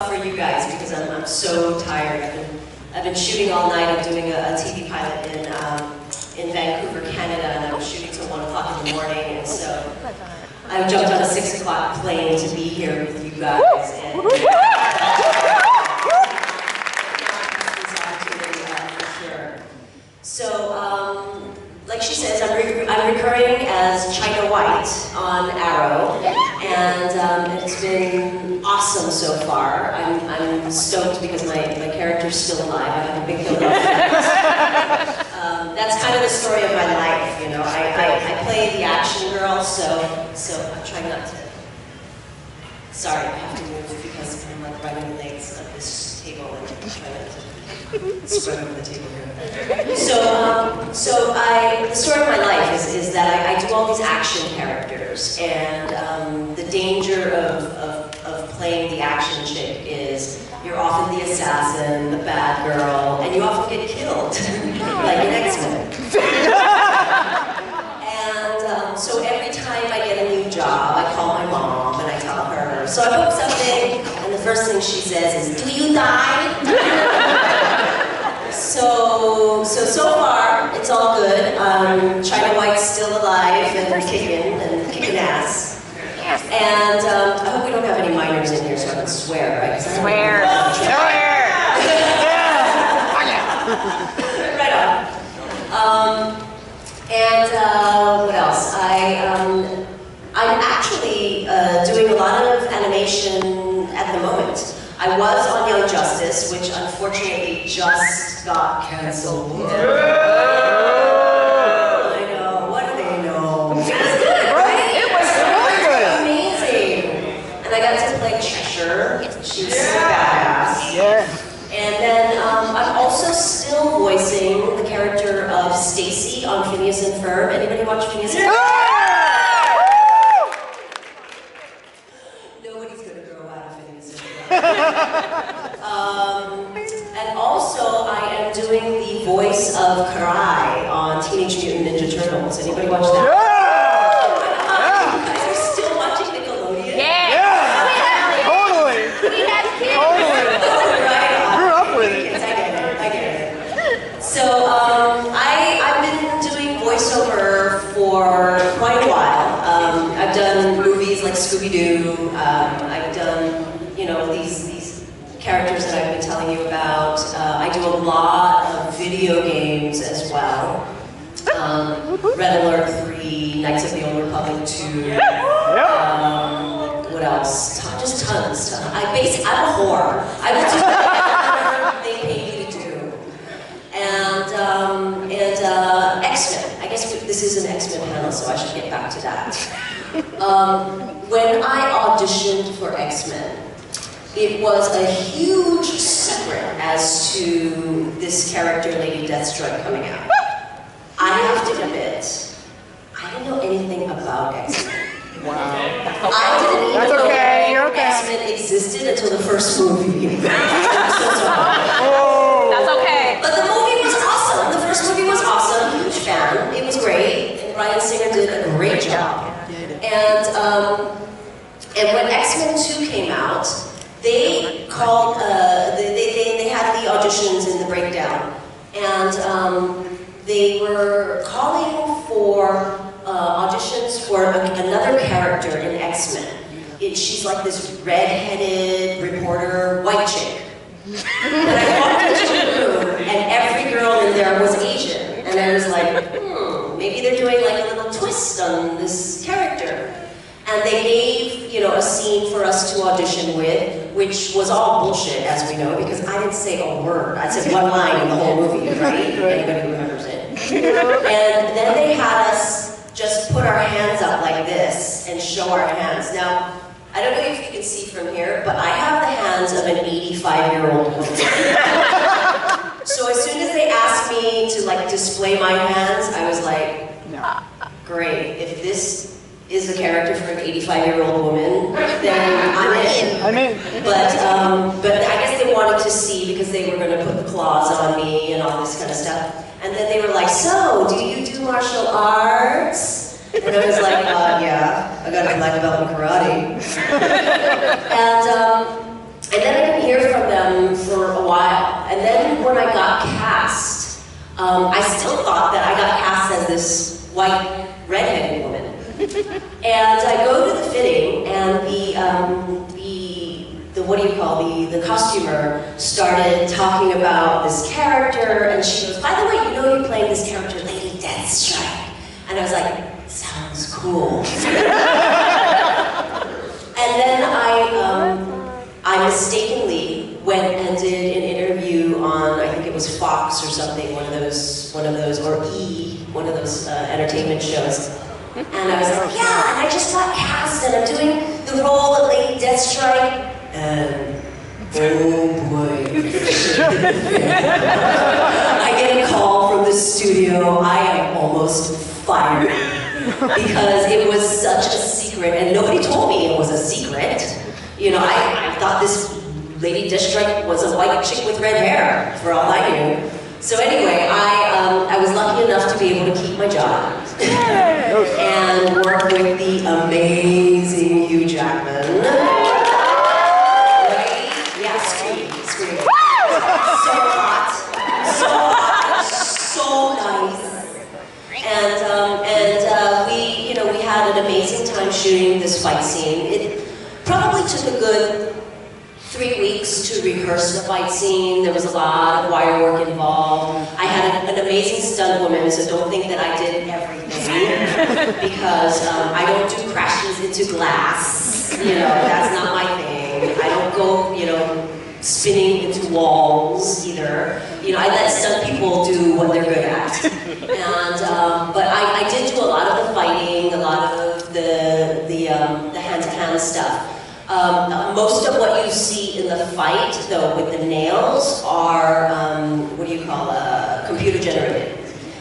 For you guys because I'm so tired. I've been shooting all night. I'm doing a TV pilot in Vancouver, Canada, and I'm shooting till 1 o'clock in the morning. And so I jumped on a 6 o'clock plane to be here with you guys. And this opportunity for sure. So, like she says, I'm recurring as China White on Arrow, and it's been awesome so far. I'm stoked because my character's still alive. I have a big build-up. That's kind of the story of my life, you know. I play the action girl, so I'm trying not to. Sorry, I have to move because I'm like running the legs of this table and I'm trying not to spread over the table here. So the story of my life is that I do all these action characters, and the danger of playing the action chick is you're often the assassin, the bad girl, and you often get killed, like in X-Men. And so every time I get a new job, I call my mom and I tell her, so I book something, and the first thing she says is, "Do you die?" So far, it's all good. China White's still alive and kicking ass. Yes. And I hope we don't have any minors in here so I can swear, right? Swear. Right on. What else? I'm actually doing a lot of animation at the moment. I was on Young Justice, which unfortunately just got canceled. I know, what do they know? It was good, right? It was really good. Amazing. And I got to play Cheshire. She was so badass. Yeah. And then I'm also still voicing the character of Stacy on Phineas and Ferb. Anybody watch Phineas and Ferb? And also, I am doing the voice of Karai on Teenage Mutant Ninja Turtles. Anybody watch that? You guys are still watching Nickelodeon? Yeah! Totally! We have kids! Totally! Right. Grew up with it. I get it. So, I've been doing voiceover for quite a while. I've done movies like Scooby-Doo. I've done, you know, these characters that I've been telling you about. I do a lot of video games as well. Red Alert 3, Knights of the Old Republic 2. What else? Just tons. I'm a whore. I will do whatever they pay me to do. And X-Men. I guess this is an X-Men panel, so I should get back to that. When I auditioned for X-Men, it was a huge secret as to this character, Lady Deathstroke, coming out. I have to admit, I didn't know anything about X-Men. Wow. I didn't even know X-Men existed until the first movie. I'm so sorry. That's okay. But the movie was awesome. The first movie was awesome. Huge fan. It was great. And Bryan Singer did a great job. And when X-Men 2 came out, they called, they had the auditions in the breakdown, and they were calling for auditions for another character in X-Men. She's like this red-headed reporter, white chick. And I walked into the room, and every girl in there was Asian, and I was like, maybe they're doing like a little twist on this character. And they gave, you know, a scene for us to audition with, which was all bullshit, as we know, because I didn't say a word. I said one line in the whole movie, right? Anybody who remembers it. And then they had us just put our hands up like this and show our hands. Now, I don't know if you can see from here, but I have the hands of an 85-year-old woman. So as soon as they asked me to like display my hands, I was like, great, if this is the character for an 85-year-old woman, then I'm in. But I guess they wanted to see because they were going to put the claws on me and all this kind of stuff. And then they were like, so, do you do martial arts? And I was like, yeah, I got a black belt in karate. And then I didn't hear from them for a while. And then when I got cast, I still thought that I got cast as this white redheaded woman. And I go to the fitting, and the what do you call, the costumer started talking about this character, and she goes, by the way, you know you're playing this character, Lady Deathstrike. And I was like, sounds cool. And then I mistakenly went and did an interview on, I think it was Fox or something, one of those, or E, one of those entertainment shows. And I was like, yeah, and I just got cast, and I'm doing the role of Lady Deathstrike, and oh boy. I get a call from the studio, I am almost fired, because it was such a secret, and nobody told me it was a secret. You know, I thought this Lady Deathstrike was a white chick with red hair, for all I knew. So anyway, I was lucky enough to be able to keep my job and work with the amazing Hugh Jackman. Right? Yeah, scream. So hot, so nice. And we had an amazing time shooting this fight scene. It probably took a good 3 weeks to rehearse the fight scene. There was a lot of wire work involved. I had an amazing stunt woman, so don't think that I did everything, because I don't do crashes into glass. You know, that's not my thing. I don't go, spinning into walls either. You know, I let stunt people do what they're good at. And but I did do a lot of the fighting, a lot of the hand-to-hand stuff. Most of what you see in the fight, though, with the nails are, computer generated.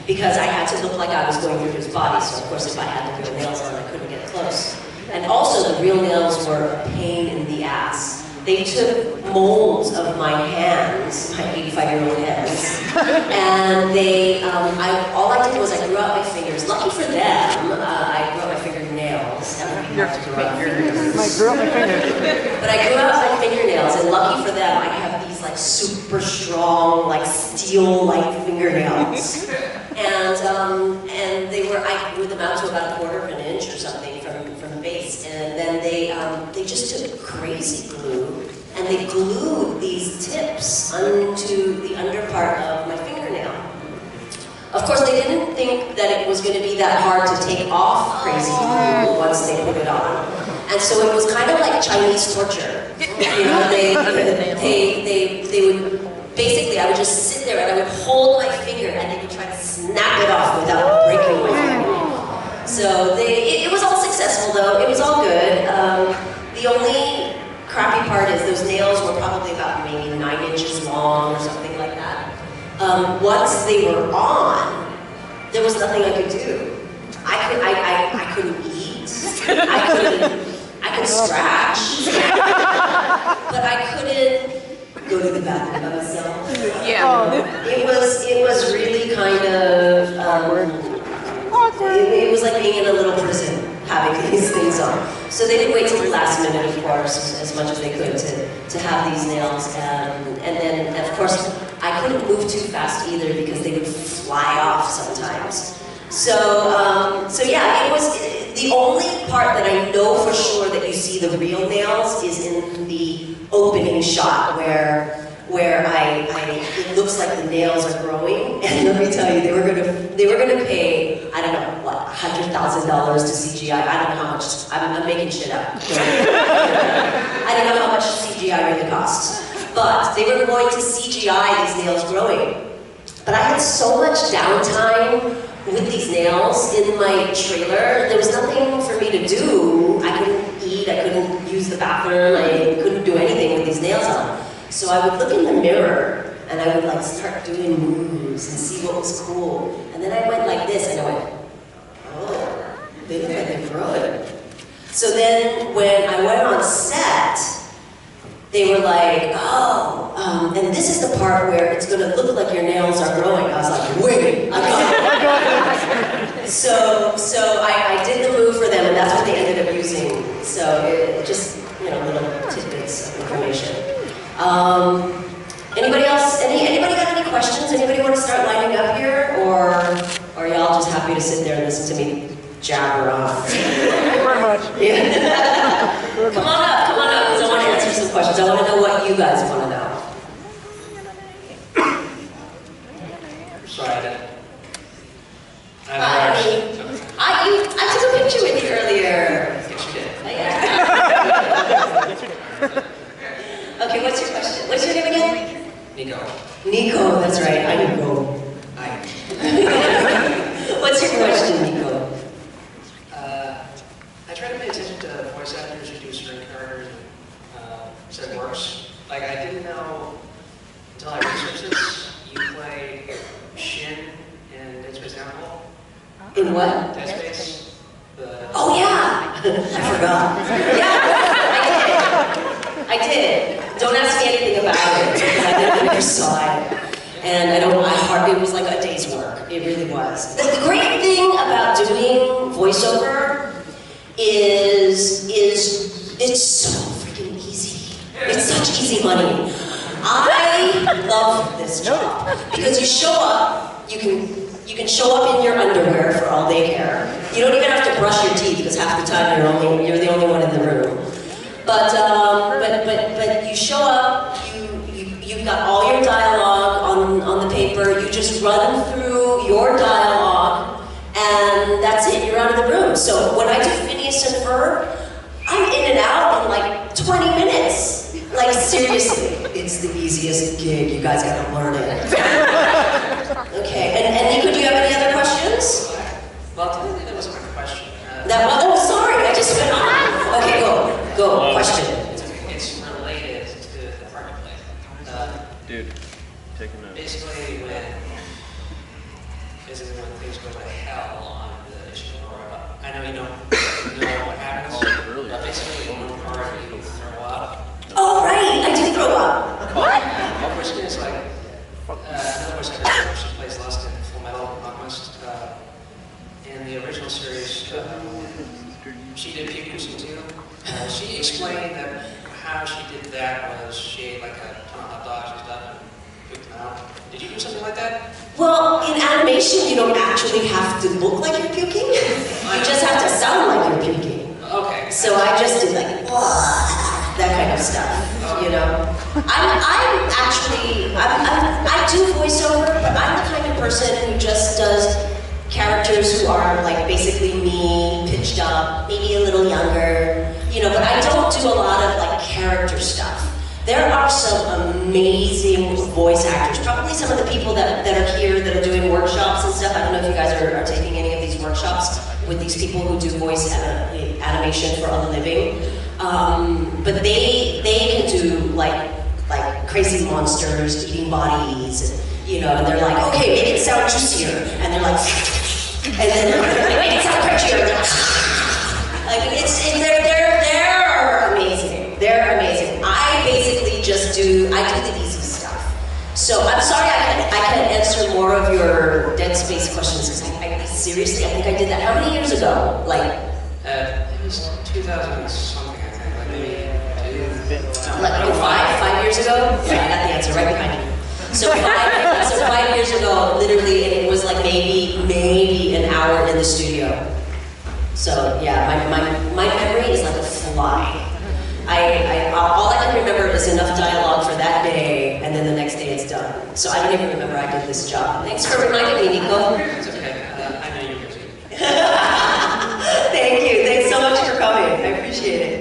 Because I had to look like I was going through his body, so of course if I had the real nails on, I couldn't get close. And also the real nails were a pain in the ass. They took molds of my hands, my 85-year-old hands, and all I did was I grew out my fingers. Lucky for them, I grew out my fingernails. That would be hard to grow out fingers. I grew out my fingers. But I grew out my fingernails, and lucky for them, I have these like super strong, like steel-like fingernails. And I grew them out to about 1/4 of an inch or something from the base, and then they just took crazy glue, and they glued these tips onto the under part of my fingernail. Of course, they didn't think that it was going to be that hard to take off crazy glue once they put it on. And so it was kind of like Chinese torture. You know, they would, basically, I would just sit there and I would hold my finger and they would try to snap it off without breaking my finger. So it was all successful though, it was all good. The only crappy part is those nails were probably about maybe 9 inches long or something like that. Once they were on, there was nothing I could do. I couldn't eat, I could scratch, but I couldn't go to the bathroom by myself. Yeah. It was really kind of awkward. It was like being in a little prison, having these things on. So they didn't wait till the last minute, of course, as much as they could to have these nails. And then, of course, I couldn't move too fast either because they would fly off sometimes. So yeah, it was the only part that I know for sure that you see the real nails is in the opening shot where it looks like the nails are growing, and let me tell you, they were gonna pay, I don't know what, $100,000 to CGI. I don't know how much. I'm making shit up. I don't know how much CGI really costs, but they were going to CGI these nails growing. But I had so much downtime with these nails in my trailer. There was nothing for me to do. I couldn't eat. I couldn't use the bathroom. I couldn't do anything with these nails on. So I would look in the mirror and I would like start doing moves and see what was cool. And then I went like this and I went, oh, they look like they're growing. So then when I went on set, they were like, oh, and this is the part where it's going to look like your nails are growing. I was like, wait, I got it. So I did the move for them, and that's what they ended up using. So it just, little tidbits of information. Anybody else? Anybody got any questions? Anybody want to start lining up here, or are y'all just happy to sit there and listen to me jabber on? Very much. Yeah. Come on up, because I want to answer some questions. I want to know what you guys want to know. Sorry, I took a picture with you earlier. Yes, you did. Yeah. Okay, what's your question? What's your name again? Nico. Nico, that's right. I Nico. Hi. What's your question, Nico? I try to pay attention to voice actors who do certain characters and certain works. Like, I didn't know until I researched this, you play Shin in Dead Space Downfall. In what? Dead Space. Oh yeah! I forgot. Yeah, I did. Don't ask me anything about it because I never saw it. And it was like a day's work. It really was. The great thing about doing voiceover is it's so freaking easy. It's such easy money. I love this job because you show up, you can show up in your underwear for all they care. You don't even have to brush your teeth because half the time you're the only one in the room. But you show up, you've got all your dialogue on the paper. You just run through your dialogue, and that's it. You're out of the room. So when I do Phineas and Ferb, I'm in and out in like 20 minutes. Like seriously, it's the easiest gig. You guys gotta learn it. Okay, and Nico, do you have any other questions? Well, technically that wasn't my question. Oh, sorry, I just went on. Okay, go, question. It's related to the marketplace. Dude, take a note. Basically, when things go to hell on the issue, I know you don't know what happens, but basically one part you throw up. Oh, right, I do throw up. What? My question is like, another voice actor, she plays Lust in Full Metal Alchemist. In the original series, she did Pikachu too. She explained that how she did that was she ate like a ton of hot dogs and stuff and pooped them out. Did you do something like that? Well, in animation, you don't actually have to look like you're puking. You just have to sound like you're puking. Okay. So I just did like, that kind of stuff, you know? I do voiceover, but I'm the kind of person who just does characters who are like basically me, pitched up, maybe a little younger, you know, but I don't do a lot of like character stuff. There are some amazing voice actors, probably some of the people that are here that are doing workshops and stuff. I don't know if you guys are taking any of these workshops with these people who do voice animation for a living. But they can do like crazy monsters eating bodies, you know, and they're like, okay, make it sound juicier, and they're like, and then they're like, make it sound crunchier, like they're amazing. They're amazing. I basically just do the easy stuff. So I'm sorry I can't answer more of your Dead Space questions because I seriously I think I did that. How many years ago? Like. It was 2000 something, I think, like maybe five years ago? Yeah, I got the answer right behind you. So 5 years ago, literally, and it was like maybe an hour in the studio. So yeah, my memory is like a fly. All I can remember is enough dialogue for that day, and then the next day it's done. So I don't even remember I did this job. Thanks for reminding me, Nico. It's okay. I know you're busy. Thank you. Thanks so much for coming. I appreciate it.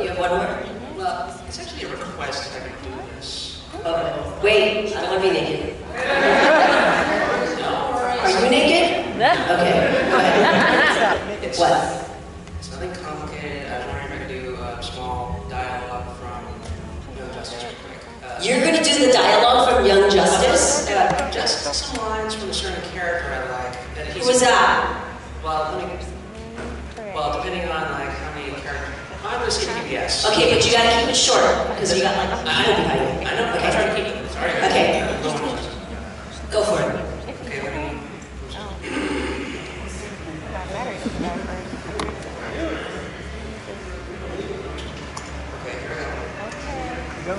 You have one more? Well, it's actually a request if I can do this. Wait, I don't want to be naked. Are you naked? Okay, go ahead. What? It's nothing complicated. I was wondering if I could do a small dialogue from Young Justice real quick. You're going to do the dialogue from Young Justice? Just some lines from a certain character I like. Who was that? Well, depending on like how many characters. I'm going to say PBS. Okay, but you got to keep it short because you got like people behind you. I know. Okay. I'm trying to keep it. Sorry. Okay. Go for it. Okay, let me. Okay, here we go.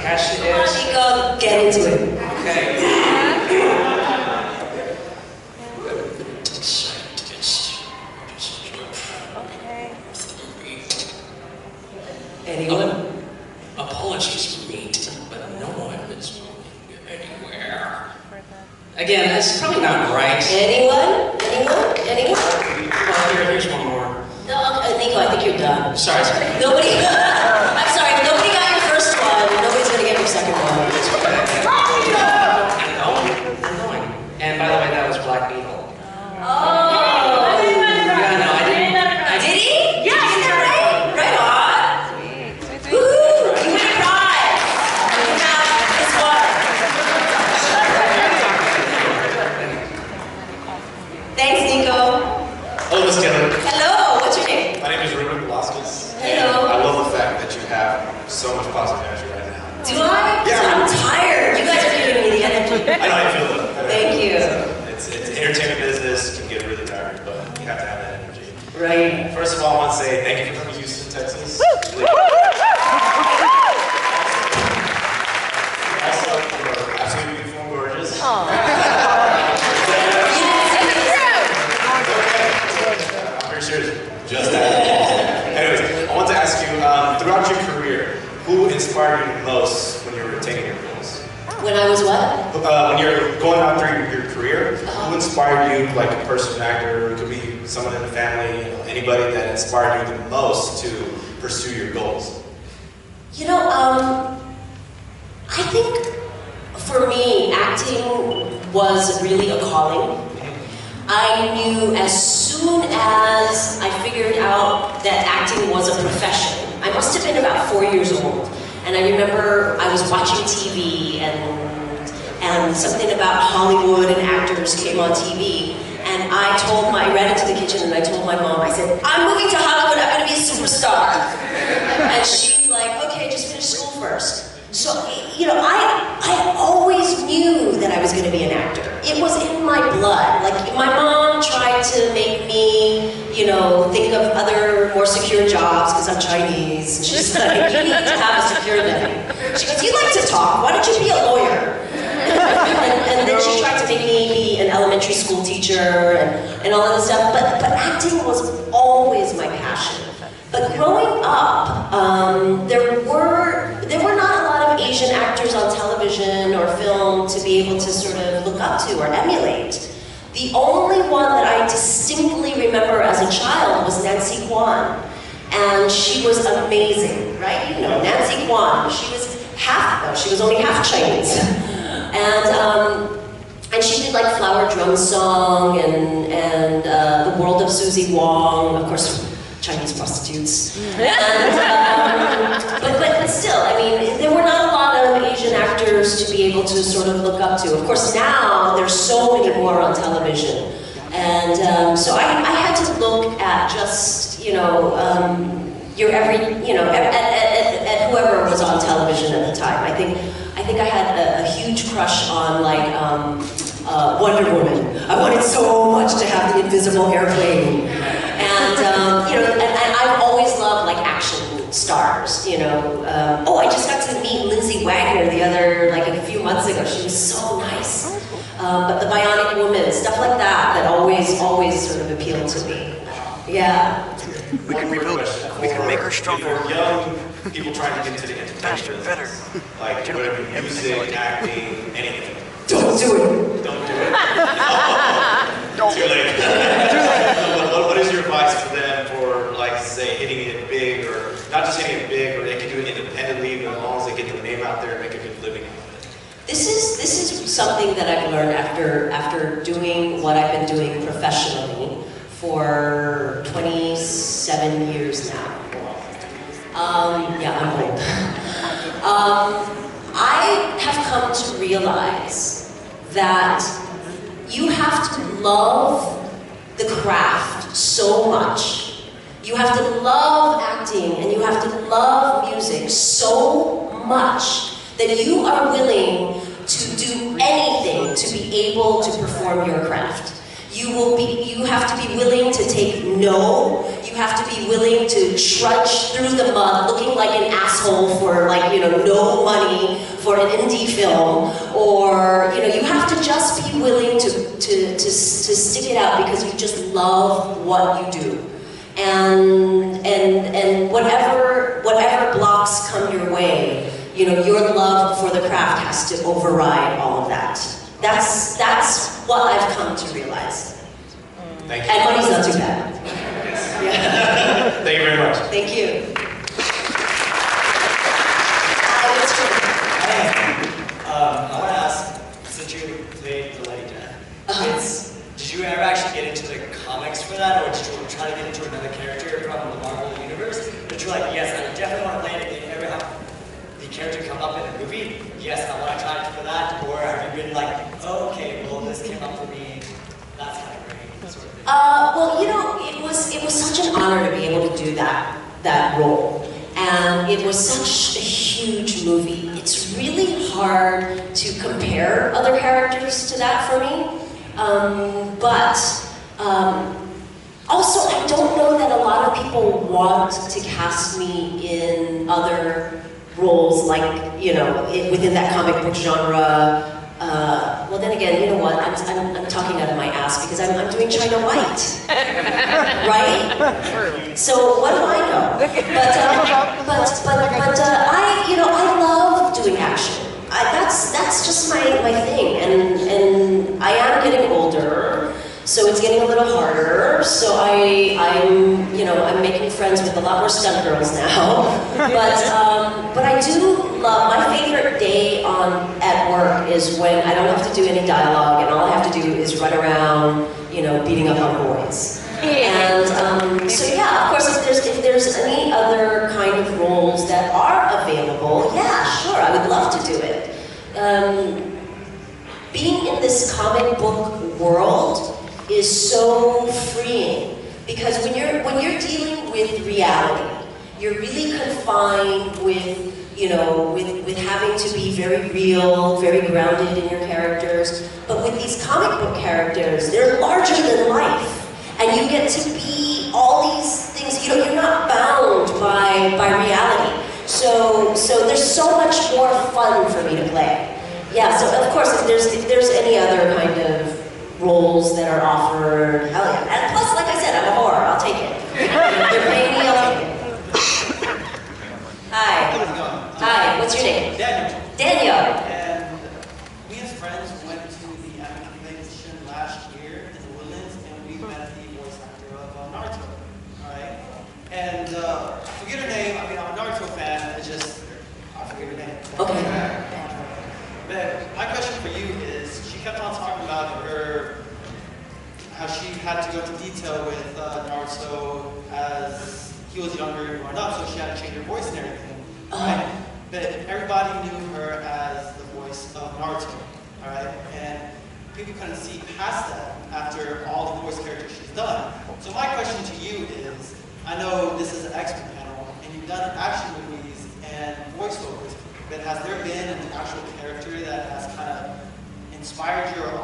passion is? Chico, get into it. Okay. Anyone? Apologies, mate, but no one is moving anywhere. Again, that's probably not right. Anyone? Anyone? Well, here's one more. No, Nico, I think you're done. Sorry. Nobody. I'm sorry. If nobody got your first one, nobody's gonna get your second one. I'm going. And by the way, that was Black Beetle. Oh. Yeah, no, I didn't. Did he? Yeah. Did you get that right? Right on. Woohoo! You win a prize. You have this one. Thanks, Nico. Hello, Miss Kevin. Hello. What's your name? My name is Ruben Velasquez. Hello. I love the fact that you have so much positive energy right now. Do I? Yeah. I'm tired. You guys are giving me the energy. I know how you feel though. Thank you. It's entertainment business can get really tiring, but you have to have that energy. Right. First of all, I want to say thank you for coming to Houston, Texas. Also, you're absolutely beautiful and gorgeous. I'm very serious. Just that. Anyways, I want to ask you, throughout your career, who inspired you the most when you were attaining your goals? When I was what? When you're going out through your career, who inspired you, like a person, an actor, it could be someone in the family, anybody that inspired you the most to pursue your goals? You know, I think for me, acting was really a calling. I knew as soon as I figured out that acting was a profession, I must have been about 4 years old. And I remember I was watching TV and something about Hollywood and actors came on TV. And I ran into the kitchen and I told my mom, I said, I'm moving to Hollywood, I'm gonna be a superstar. And she's like, okay, just finish school first. So, you know, I always knew that I was gonna be an actor. It was in my blood. Like, my mom tried to make me, you know, think of other more secure jobs because I'm Chinese. And she's like, you need to have a secure living. She goes, you like to talk, why don't you be a lawyer? And then she tried to make me be an elementary school teacher and all of this stuff. But acting was always my passion. But growing up, there were not a lot of Asian actors on television or film to be able to sort of look up to or emulate. The only one that I distinctly remember as a child was Nancy Kwan. And she was amazing, right? You know, Nancy Kwan. She was only half Chinese. And she did like Flower Drum Song and The World of Susie Wong, of course, Chinese prostitutes. But still, I mean, there were not a lot of Asian actors to be able to sort of look up to. Of course, now there's so many more on television. And so I had to look at just, you know, at whoever was on television at the time. I think I had a huge crush on like Wonder Woman. I wanted so much to have the invisible airplane, and you know, and I've always loved like action stars. You know, I just got to meet Lindsay Wagner like a few months ago. She was so nice. But the Bionic Woman, stuff like that always sort of appealed to me. Yeah. We can rebuild it. We can make her stronger. For young people trying to get into the entertainment Faster, business, better. like whatever, music, acting, anything. Don't do it. Don't do it. Too late. What is your advice for them for, like, say, hitting it big, or not just hitting it big, or they can do it independently, but as long as they get their name out there and make a good living out of it? This is something that I've learned after doing what I've been doing professionally for 27 years now. Yeah, I'm old. I have come to realize that you have to love the craft so much. You have to love acting and you have to love music so much that you are willing to do anything to be able to perform your craft. You have to be willing to take no. You have to be willing to trudge through the mud looking like an asshole for like, you know, no money for an indie film, or, you know, you have to just be willing to stick it out because you just love what you do. And whatever blocks come your way, you know, your love for the craft has to override all of that. That's what I've come to realize. Thank you. And money's not too bad. Yes. Yeah. Thank you very much. Thank you. I want to ask, since you played the Lady Death, did you ever actually get into the comics for that, or did you try to get into another character from the Marvel universe? But you're like, yes, I definitely want to play it. If you ever have the character come up in a movie, yes, I want to try for that. Or have you been like, oh, okay, well, this came up for me, that's kind of great, sort of thing? Well, you know, it was such an honor to be able to do that role. And it was such a huge movie. It's really hard to compare other characters to that for me. Also, I don't know that a lot of people want to cast me in other roles, like, you know, within that comic book genre. Well, then again, you know what? I'm talking out of my ass because I'm doing China White, right? So what do I know? But I love doing action. That's just my thing, and I am getting older, so it's getting a little harder. So I'm making friends with a lot more stunt girls now. But I do love, my favorite day at work is when I don't have to do any dialogue and all I have to do is run around, you know, beating up on boys. And so yeah, of course, if there's any other kind of roles that are available, yeah, sure, I would love to do it. Being in this comic book world is so freeing because when you're dealing with reality, you're really confined with, you know, with having to be very real, very grounded in your characters. But with these comic book characters, they're larger than life. And you get to be all these things, you know, you're not bound by reality. So there's so much more fun for me to play. Yeah, so of course, if there's any other kind of roles that are offered, hell yeah. And plus, like I said, I'm a whore, I'll take it. They're paying me, I'll take it. Hi. How's it going? Hi, what's your name? Daniel. Daniel. And we as friends went to the anime convention last year in the Woodlands, and we met the voice actor of Naruto. Alright? And I forget her name. I mean, I'm a Naruto fan. I forget her name. Okay. But my question for you is, she kept on talking about how she had to go into detail with Naruto as he was younger growing up, so she had to change her voice and everything, right? But everybody knew her as the voice of Naruto, all right? And people couldn't see past that after all the voice characters she's done. So my question to you is, I know this is an X-Men panel, and you've done action movies and voiceovers, but has there been an actual character that has kind of inspired you or